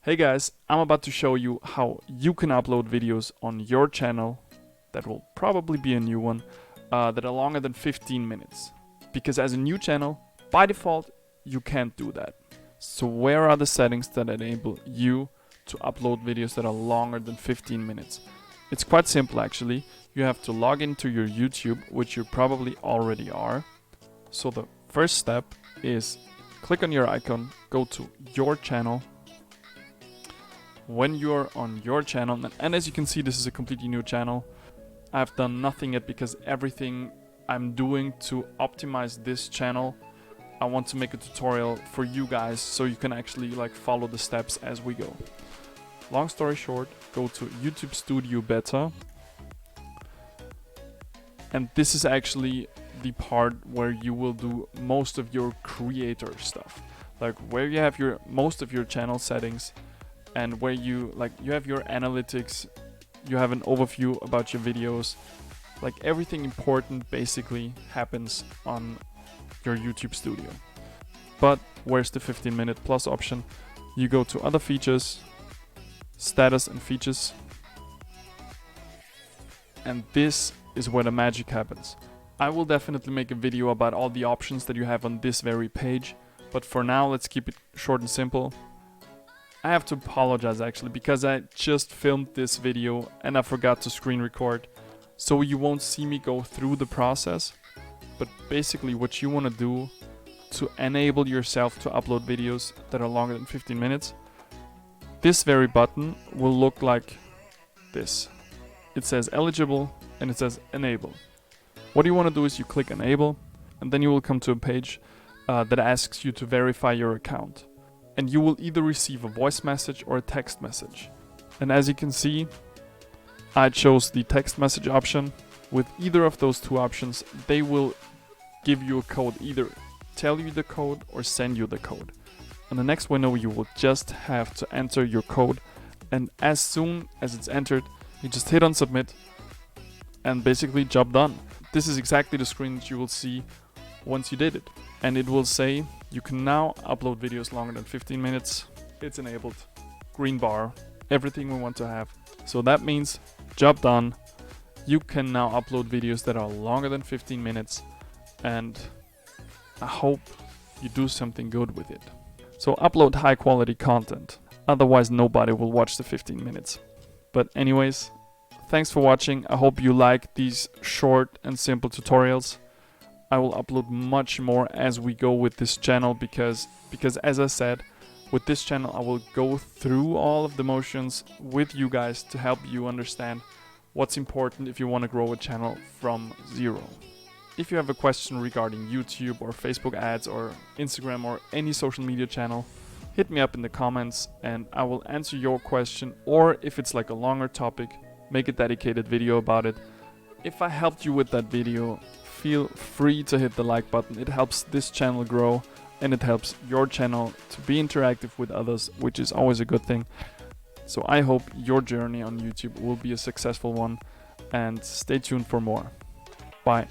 Hey guys, I'm about to show you how you can upload videos on your channel, that will probably be a new one, that are longer than 15 minutes. Because as a new channel, by default, you can't do that. So where are the settings that enable you to upload videos that are longer than 15 minutes? It's quite simple actually. You have to log into your YouTube, which you probably already are. So the first step is click on your icon, go to your channel. When you're on your channel, and as you can see, this is a completely new channel. I've done nothing yet because everything I'm doing to optimize this channel, I want to make a tutorial for you guys so you can actually follow the steps as we go. Long story short, go to YouTube Studio Beta, and this is actually the part where you will do most of your creator stuff, like where you have most of your channel settings, and where you have your analytics, you have an overview about your videos, everything important basically happens on your YouTube Studio. But where's the 15-minute plus option? You go to other features, status and features, and this is where the magic happens. I will definitely make a video about all the options that you have on this very page, but for now let's keep it short and simple. I have to apologize actually because I just filmed this video and I forgot to screen record, so you won't see me go through the process. But basically what you want to do to enable yourself to upload videos that are longer than 15 minutes, this very button will look like this. It says eligible and it says enable. What you want to do is you click enable, and then you will come to a page that asks you to verify your account. And you will either receive a voice message or a text message. And as you can see, I chose the text message option. With either of those two options, they will give you a code, either tell you the code or send you the code. In the next window, you will just have to enter your code, and as soon as it's entered, you just hit on submit, and basically job done. This is exactly the screen that you will see once you did it. And it will say you can now upload videos longer than 15 minutes. It's enabled. Green bar. Everything we want to have. So that means job done. You can now upload videos that are longer than 15 minutes. And I hope you do something good with it. So upload high quality content. Otherwise nobody will watch the 15 minutes. But anyways, thanks for watching. I hope you like these short and simple tutorials. I will upload much more as we go with this channel because as I said, with this channel I will go through all of the motions with you guys to help you understand what's important if you want to grow a channel from zero. If you have a question regarding YouTube or Facebook ads or Instagram or any social media channel, hit me up in the comments and I will answer your question, or if it's a longer topic, make a dedicated video about it. If I helped you with that video, feel free to hit the like button. It helps this channel grow and it helps your channel to be interactive with others, which is always a good thing. So I hope your journey on YouTube will be a successful one, and stay tuned for more. Bye.